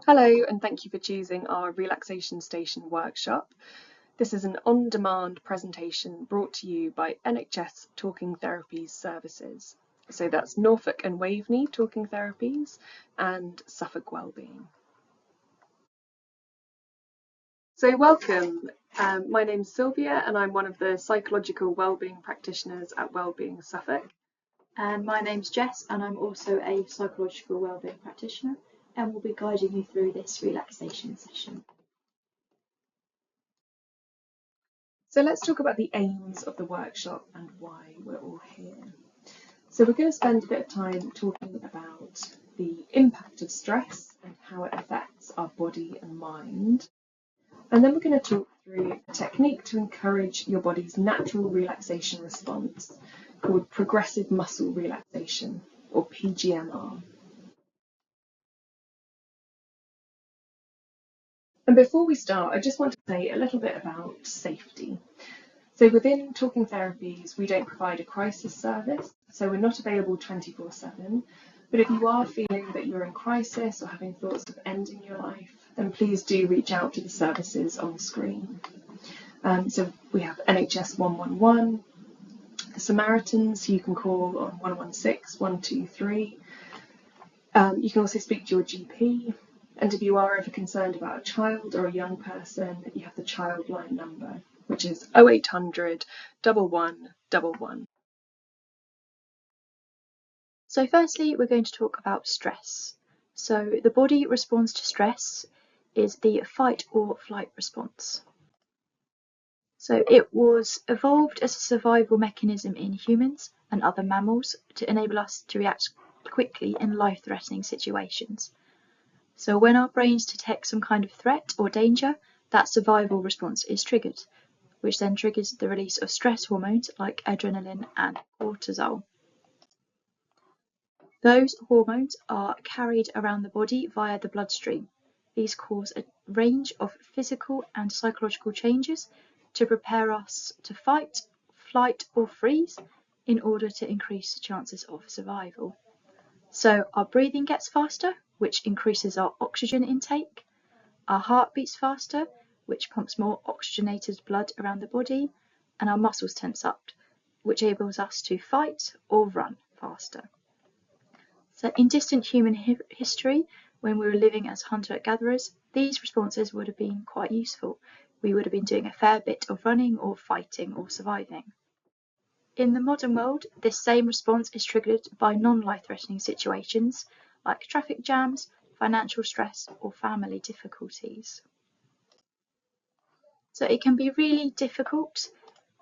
Hello, and thank you for choosing our Relaxation Station workshop. This is an on-demand presentation brought to you by NHS Talking Therapies Services. So that's Norfolk and Waveney Talking Therapies and Suffolk Wellbeing. So welcome. My name's Sylvia and I'm one of the psychological wellbeing practitioners at Wellbeing Suffolk. And my name's Jess and I'm also a psychological wellbeing practitioner and will be guiding you through this relaxation session. So let's talk about the aims of the workshop and why we're all here. So we're going to spend a bit of time talking about the impact of stress and how it affects our body and mind. And then we're going to talk through a technique to encourage your body's natural relaxation response called progressive muscle relaxation, or PGMR. And before we start, I just want to say a little bit about safety. So within Talking Therapies, we don't provide a crisis service, so we're not available 24/7. But if you are feeling that you're in crisis or having thoughts of ending your life, then please do reach out to the services on the screen. So we have NHS 111, the Samaritans, you can call on 116 123. You can also speak to your GP. And if you are ever concerned about a child or a young person, you have the Childline number, which is 0800 1111. So firstly, we're going to talk about stress. So the body responds to stress is the fight or flight response. So it was evolved as a survival mechanism in humans and other mammals to enable us to react quickly in life-threatening situations. So when our brains detect some kind of threat or danger, that survival response is triggered, which then triggers the release of stress hormones like adrenaline and cortisol. Those hormones are carried around the body via the bloodstream. These cause a range of physical and psychological changes to prepare us to fight, flight, or freeze in order to increase the chances of survival. So our breathing gets faster, which increases our oxygen intake. Our heart beats faster, which pumps more oxygenated blood around the body, and our muscles tense up, which enables us to fight or run faster. So in distant human history, when we were living as hunter-gatherers, these responses would have been quite useful. We would have been doing a fair bit of running or fighting or surviving. In the modern world, this same response is triggered by non-life-threatening situations like traffic jams, financial stress, or family difficulties. So it can be really difficult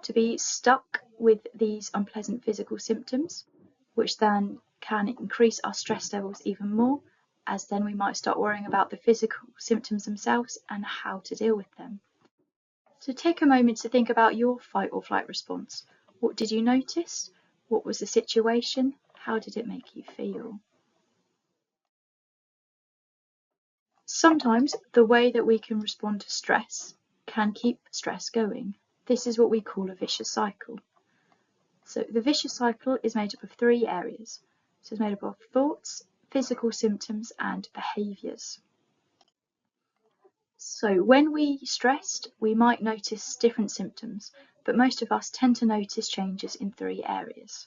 to be stuck with these unpleasant physical symptoms, which then can increase our stress levels even more, as then we might start worrying about the physical symptoms themselves and how to deal with them. So take a moment to think about your fight or flight response. What did you notice? What was the situation? How did it make you feel? Sometimes the way that we can respond to stress can keep stress going. This is what we call a vicious cycle. So the vicious cycle is made up of 3 areas. So it's made up of thoughts, physical symptoms, and behaviours. So when we're stressed, we might notice different symptoms, but most of us tend to notice changes in 3 areas.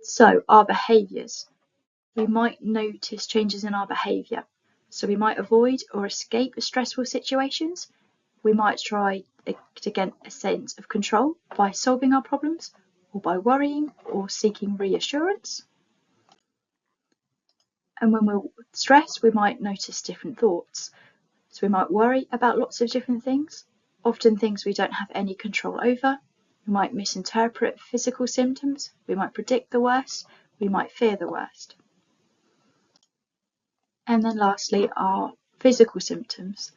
So our behaviours. We might notice changes in our behaviour. So we might avoid or escape stressful situations. We might try to get a sense of control by solving our problems, or by worrying or seeking reassurance. And when we're stressed, we might notice different thoughts. So we might worry about lots of different things, often things we don't have any control over. We might misinterpret physical symptoms. We might predict the worst. We might fear the worst. And then lastly, our physical symptoms.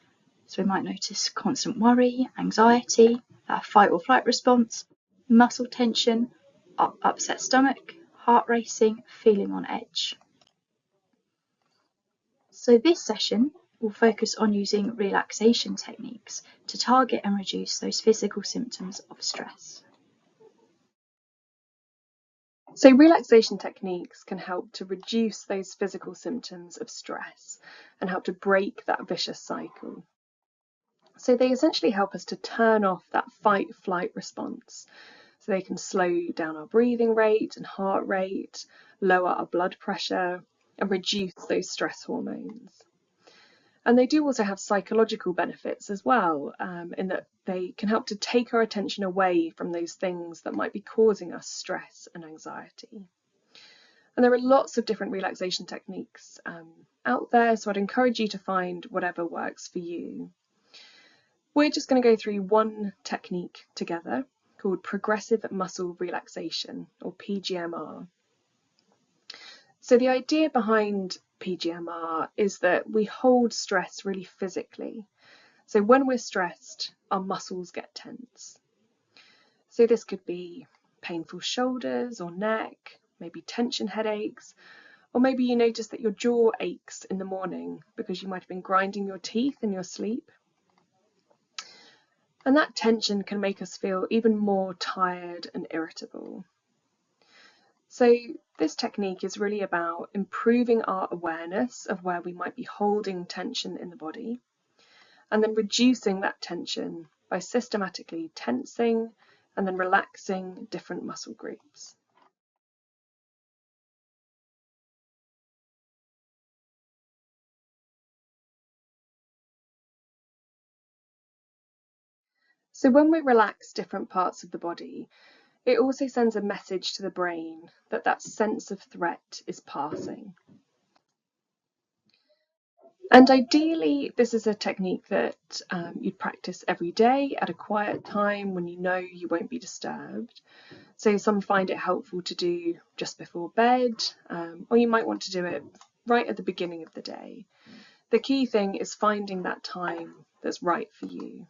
So we might notice constant worry, anxiety, fight or flight response, muscle tension, upset stomach, heart racing, feeling on edge. So this session will focus on using relaxation techniques to target and reduce those physical symptoms of stress. So relaxation techniques can help to reduce those physical symptoms of stress and help to break that vicious cycle. So they essentially help us to turn off that fight-flight response. So they can slow down our breathing rate and heart rate, lower our blood pressure, and reduce those stress hormones. And they do also have psychological benefits as well, in that they can help to take our attention away from those things that might be causing us stress and anxiety. And there are lots of different relaxation techniques out there, so I'd encourage you to find whatever works for you. We're just going to go through one technique together called progressive muscle relaxation, or PGMR. So the idea behind PGMR is that we hold stress really physically. So when we're stressed, our muscles get tense. So this could be painful shoulders or neck, maybe tension headaches, or maybe you notice that your jaw aches in the morning because you might have been grinding your teeth in your sleep. And that tension can make us feel even more tired and irritable. So this technique is really about improving our awareness of where we might be holding tension in the body, and then reducing that tension by systematically tensing and then relaxing different muscle groups. So when we relax different parts of the body, it also sends a message to the brain that that sense of threat is passing. And ideally, this is a technique that you'd practice every day at a quiet time when you know you won't be disturbed. So some find it helpful to do just before bed, or you might want to do it right at the beginning of the day. The key thing is finding that time that's right for you.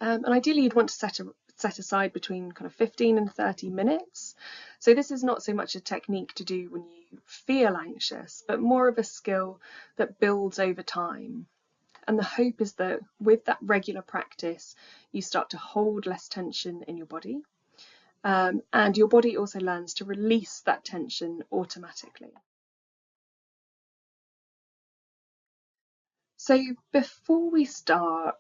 And ideally, you'd want to set aside between kind of 15 and 30 minutes. So this is not so much a technique to do when you feel anxious, but more of a skill that builds over time. And the hope is that with that regular practice, you start to hold less tension in your body. And your body also learns to release that tension automatically. So before we start,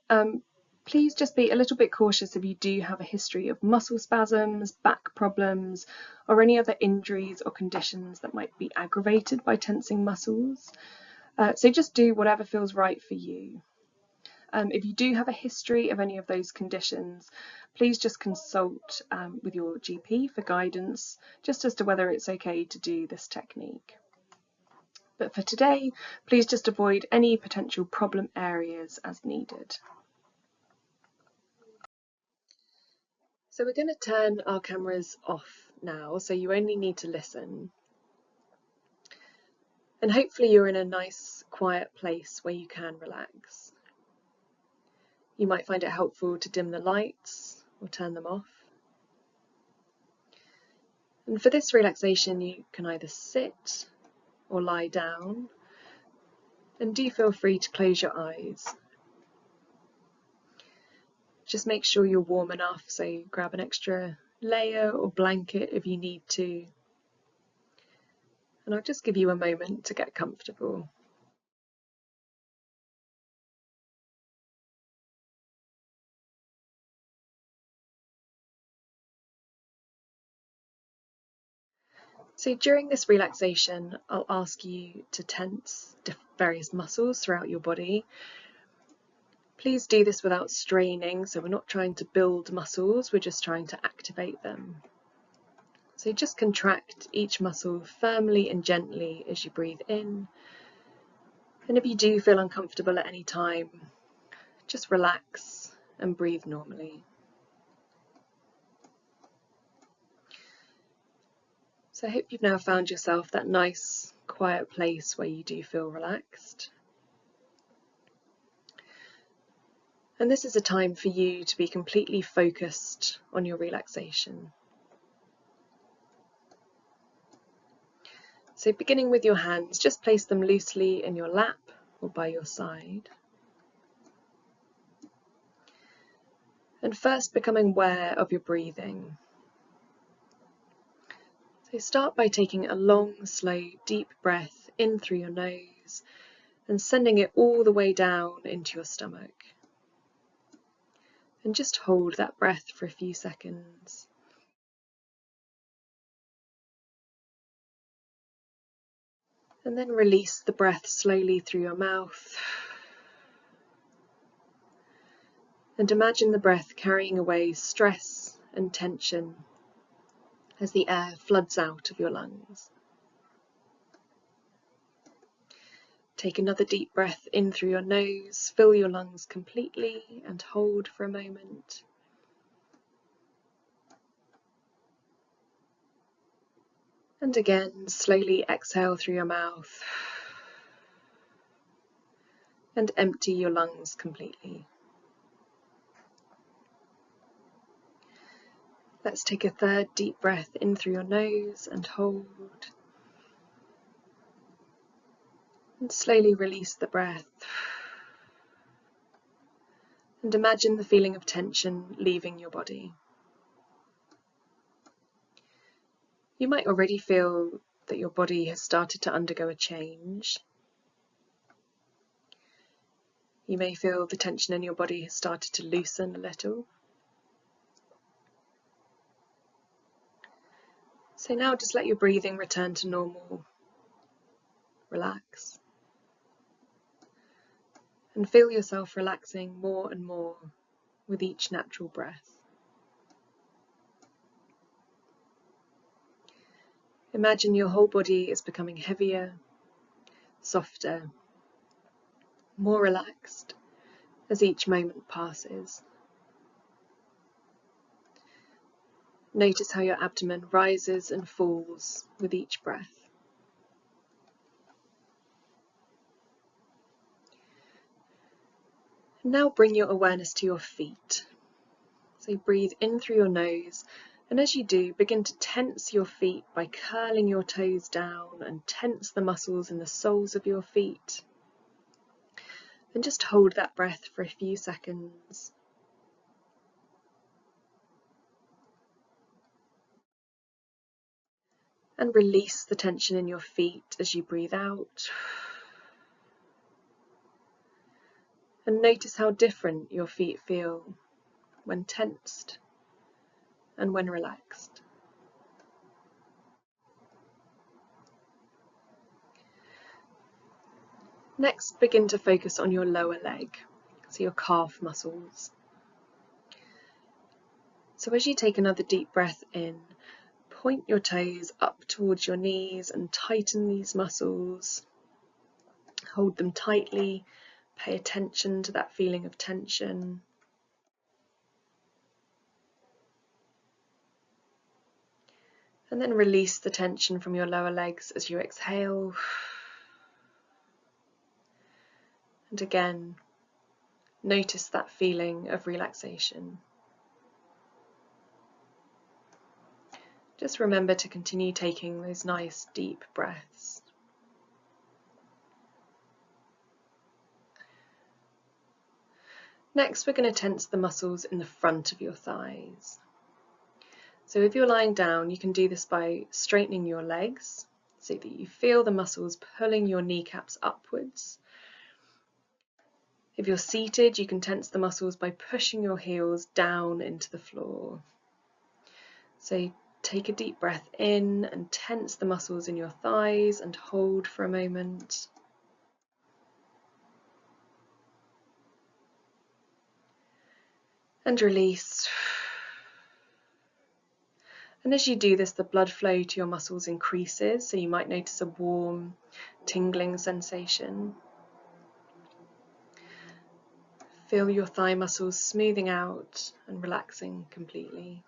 please just be a little bit cautious if you do have a history of muscle spasms, back problems, or any other injuries or conditions that might be aggravated by tensing muscles. So just do whatever feels right for you. If you do have a history of any of those conditions, please just consult with your GP for guidance, just as to whether it's okay to do this technique. But for today, please just avoid any potential problem areas as needed. So we're going to turn our cameras off now, so you only need to listen. And hopefully you're in a nice, quiet place where you can relax. You might find it helpful to dim the lights or turn them off. And for this relaxation, you can either sit or lie down, and do feel free to close your eyes. Just make sure you're warm enough, so grab an extra layer or blanket if you need to. And I'll just give you a moment to get comfortable. So during this relaxation, I'll ask you to tense various muscles throughout your body. Please do this without straining, so we're not trying to build muscles, we're just trying to activate them. So just contract each muscle firmly and gently as you breathe in. And if you do feel uncomfortable at any time, just relax and breathe normally. So I hope you've now found yourself that nice, quiet place where you do feel relaxed. And this is a time for you to be completely focused on your relaxation. So beginning with your hands, just place them loosely in your lap or by your side. And first becoming aware of your breathing. So start by taking a long, slow, deep breath in through your nose and sending it all the way down into your stomach. And just hold that breath for a few seconds. And then release the breath slowly through your mouth. And imagine the breath carrying away stress and tension as the air floods out of your lungs. Take another deep breath in through your nose, fill your lungs completely and hold for a moment. And again, slowly exhale through your mouth and empty your lungs completely. Let's take a third deep breath in through your nose and hold. And slowly release the breath. And imagine the feeling of tension leaving your body. You might already feel that your body has started to undergo a change. You may feel the tension in your body has started to loosen a little. So now just let your breathing return to normal. Relax. And feel yourself relaxing more and more with each natural breath. Imagine your whole body is becoming heavier, softer, more relaxed as each moment passes. Notice how your abdomen rises and falls with each breath. Now bring your awareness to your feet. So breathe in through your nose, and as you do, begin to tense your feet by curling your toes down and tense the muscles in the soles of your feet. And just hold that breath for a few seconds. And release the tension in your feet as you breathe out. And notice how different your feet feel when tensed and when relaxed. Next, begin to focus on your lower leg, so your calf muscles. So as you take another deep breath in, point your toes up towards your knees and tighten these muscles. Hold them tightly, pay attention to that feeling of tension. And then release the tension from your lower legs as you exhale. And again, notice that feeling of relaxation. Just remember to continue taking those nice deep breaths. Next, we're going to tense the muscles in the front of your thighs. So if you're lying down, you can do this by straightening your legs so that you feel the muscles pulling your kneecaps upwards. If you're seated, you can tense the muscles by pushing your heels down into the floor. So take a deep breath in and tense the muscles in your thighs and hold for a moment. And release. And as you do this, the blood flow to your muscles increases, so you might notice a warm, tingling sensation. Feel your thigh muscles smoothing out and relaxing completely.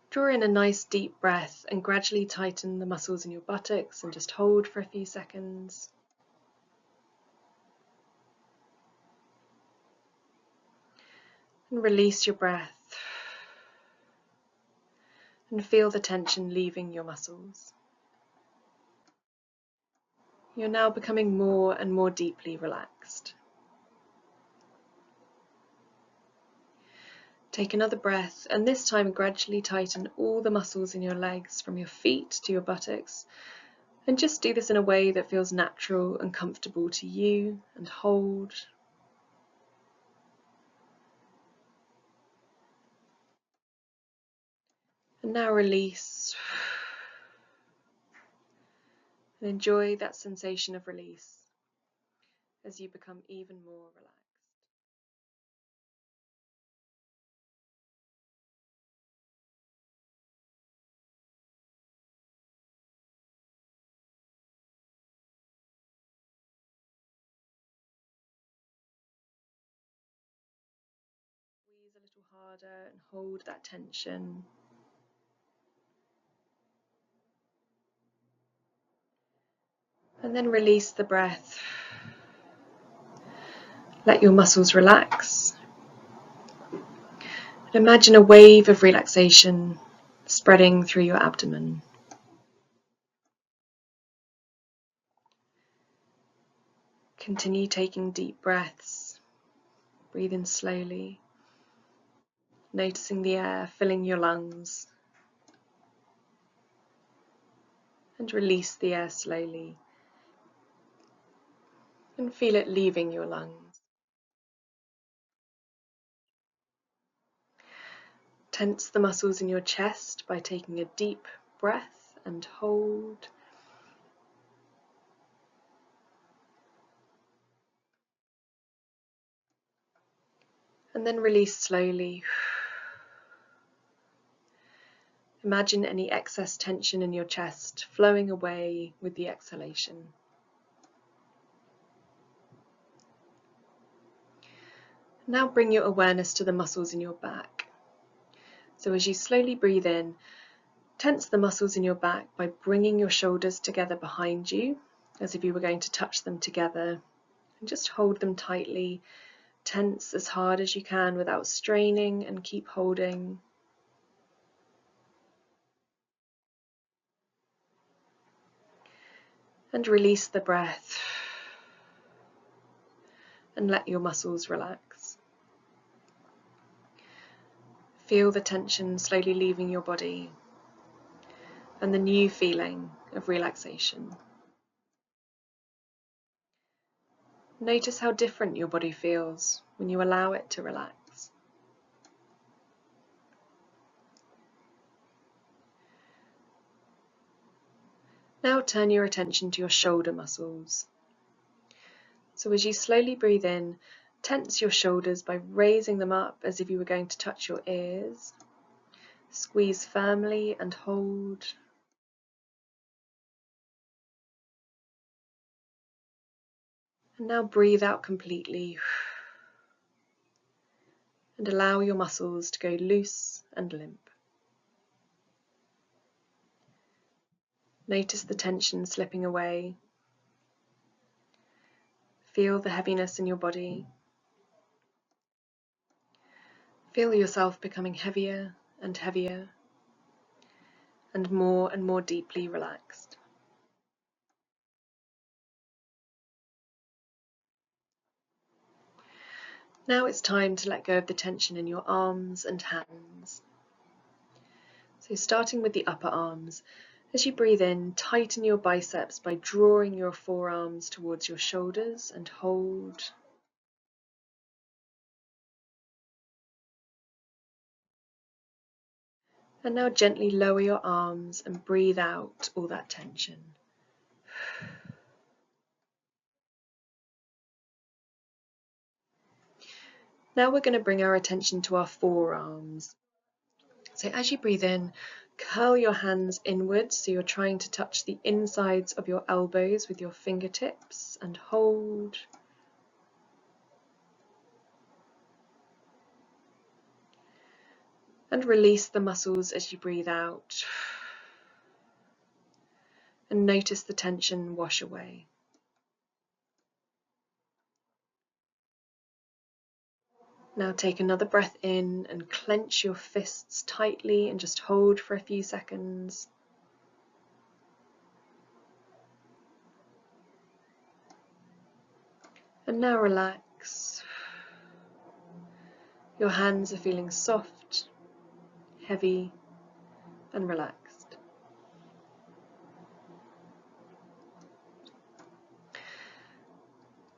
Draw in a nice deep breath and gradually tighten the muscles in your buttocks and just hold for a few seconds. And release your breath and feel the tension leaving your muscles. You're now becoming more and more deeply relaxed. Take another breath, and this time gradually tighten all the muscles in your legs from your feet to your buttocks. And just do this in a way that feels natural and comfortable to you, and hold. And now release. And enjoy that sensation of release as you become even more relaxed. Squeeze a little harder and hold that tension. And then release the breath. Let your muscles relax. And imagine a wave of relaxation spreading through your abdomen. Continue taking deep breaths. Breathe in slowly, noticing the air filling your lungs. And release the air slowly. And feel it leaving your lungs. Tense the muscles in your chest by taking a deep breath and hold. And then release slowly. Imagine any excess tension in your chest flowing away with the exhalation. Now bring your awareness to the muscles in your back. So as you slowly breathe in, tense the muscles in your back by bringing your shoulders together behind you, as if you were going to touch them together, and just hold them tightly. Tense as hard as you can without straining, and keep holding. And release the breath. And let your muscles relax. Feel the tension slowly leaving your body and the new feeling of relaxation. Notice how different your body feels when you allow it to relax. Now turn your attention to your shoulder muscles. So as you slowly breathe in, tense your shoulders by raising them up as if you were going to touch your ears. Squeeze firmly and hold. And now breathe out completely. And allow your muscles to go loose and limp. Notice the tension slipping away. Feel the heaviness in your body. Feel yourself becoming heavier and heavier, and more deeply relaxed. Now it's time to let go of the tension in your arms and hands. So starting with the upper arms, as you breathe in, tighten your biceps by drawing your forearms towards your shoulders and hold. And now gently lower your arms and breathe out all that tension. Now we're going to bring our attention to our forearms. So as you breathe in, curl your hands inwards, so you're trying to touch the insides of your elbows with your fingertips, and hold. And release the muscles as you breathe out. And notice the tension wash away. Now take another breath in and clench your fists tightly and just hold for a few seconds. And now relax. Your hands are feeling soft, heavy, and relaxed.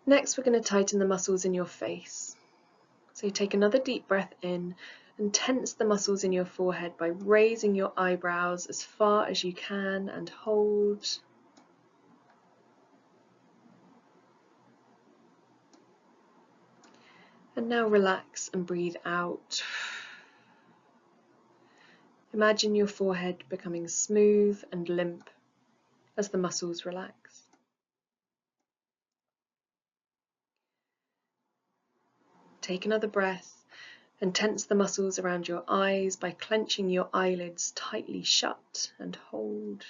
Next, we're going to tighten the muscles in your face. So you take another deep breath in and tense the muscles in your forehead by raising your eyebrows as far as you can and hold. And now relax and breathe out. Imagine your forehead becoming smooth and limp as the muscles relax. Take another breath and tense the muscles around your eyes by clenching your eyelids tightly shut and hold.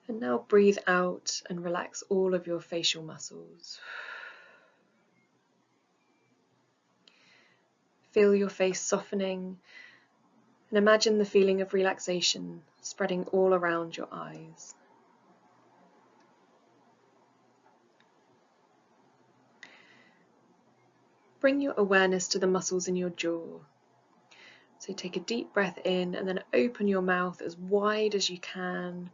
And now breathe out and relax all of your facial muscles. Feel your face softening and imagine the feeling of relaxation spreading all around your eyes. Bring your awareness to the muscles in your jaw. So take a deep breath in and then open your mouth as wide as you can.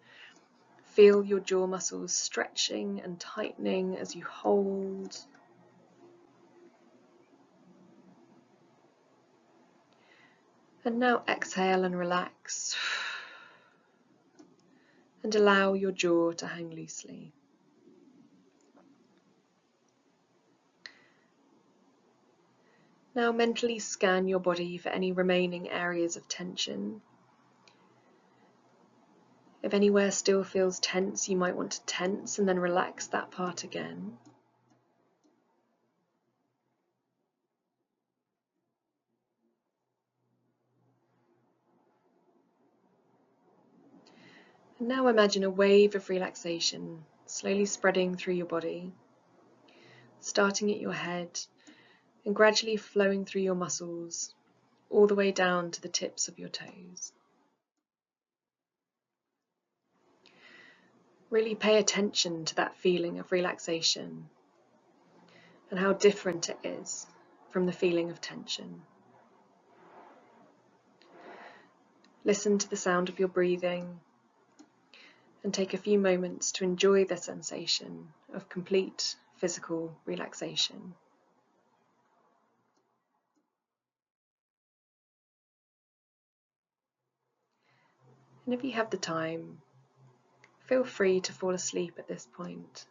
Feel your jaw muscles stretching and tightening as you hold. And now exhale and relax. And allow your jaw to hang loosely. Now mentally scan your body for any remaining areas of tension. If anywhere still feels tense, you might want to tense and then relax that part again. And now imagine a wave of relaxation slowly spreading through your body, starting at your head and gradually flowing through your muscles all the way down to the tips of your toes. Really pay attention to that feeling of relaxation and how different it is from the feeling of tension. Listen to the sound of your breathing and take a few moments to enjoy the sensation of complete physical relaxation. And if you have the time, feel free to fall asleep at this point.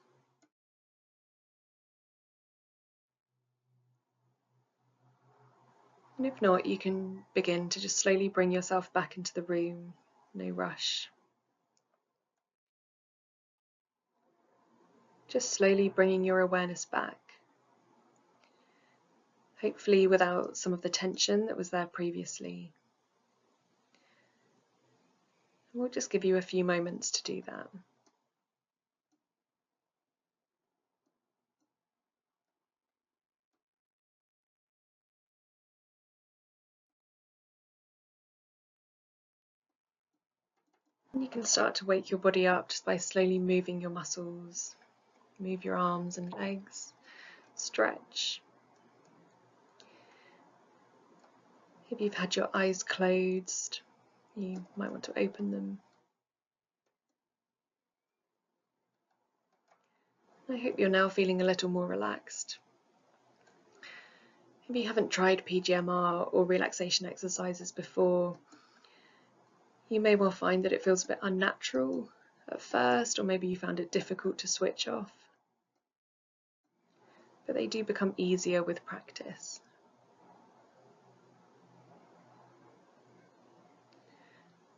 And if not, you can begin to just slowly bring yourself back into the room, no rush. Just slowly bringing your awareness back, hopefully without some of the tension that was there previously. And we'll just give you a few moments to do that. And you can start to wake your body up just by slowly moving your muscles. Move your arms and legs, stretch. If you've had your eyes closed, you might want to open them. I hope you're now feeling a little more relaxed. If you haven't tried PGMR or relaxation exercises before, you may well find that it feels a bit unnatural at first, or maybe you found it difficult to switch off. But they do become easier with practice.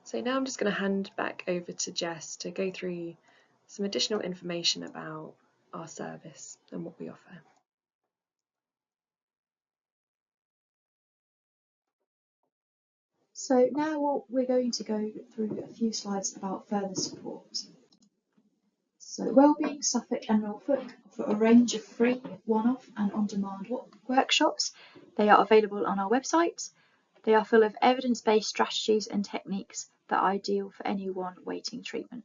So now I'm just going to hand back over to Jess to go through some additional information about our service and what we offer. So now we're going to go through a few slides about further support. So Wellbeing Suffolk and Norfolk offer a range of free, one-off and on-demand workshops. They are available on our website. They are full of evidence-based strategies and techniques that are ideal for anyone waiting treatment.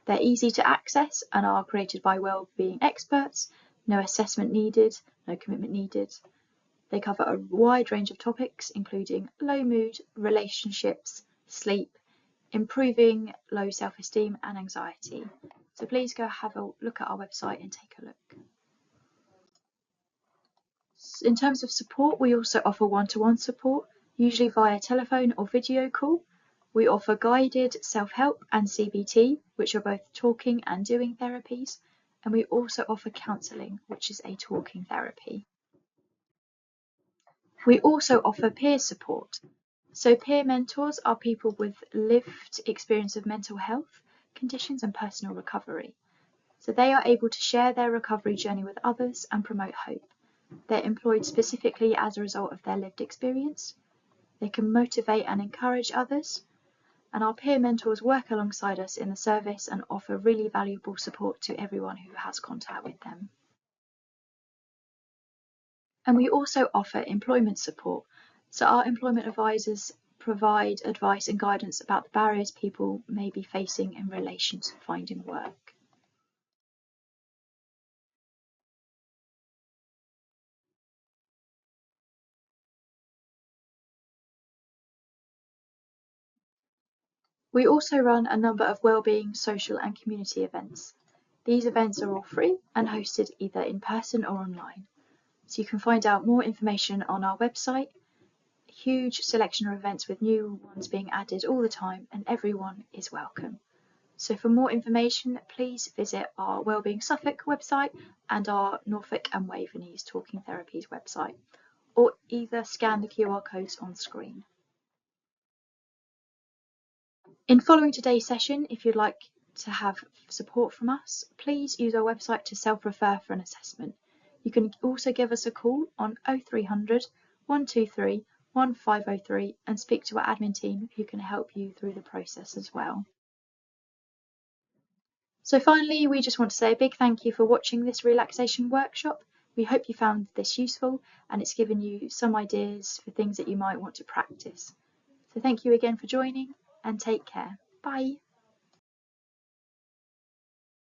They're easy to access and are created by wellbeing experts. No assessment needed, no commitment needed. They cover a wide range of topics, including low mood, relationships, sleep, improving low self-esteem and anxiety. So please go have a look at our website and take a look. In terms of support, we also offer one-to-one support, usually via telephone or video call. We offer guided self-help and CBT, which are both talking and doing therapies, and we also offer counselling, which is a talking therapy. We also offer peer support. So peer mentors are people with lived experience of mental health conditions and personal recovery. So they are able to share their recovery journey with others and promote hope. They're employed specifically as a result of their lived experience. They can motivate and encourage others. And our peer mentors work alongside us in the service and offer really valuable support to everyone who has contact with them. And we also offer employment support. So our employment advisors provide advice and guidance about the barriers people may be facing in relation to finding work. We also run a number of wellbeing, social and community events. These events are all free and hosted either in person or online. So you can find out more information on our website. A huge selection of events with new ones being added all the time, and everyone is welcome. So for more information, please visit our Wellbeing Suffolk website and our Norfolk and Waveney's Talking Therapies website, or either scan the QR codes on screen. In following today's session, if you'd like to have support from us, please use our website to self-refer for an assessment. You can also give us a call on 0300 123 1503 and speak to our admin team who can help you through the process as well. So finally, we just want to say a big thank you for watching this relaxation workshop. We hope you found this useful and it's given you some ideas for things that you might want to practice. So thank you again for joining and take care. Bye.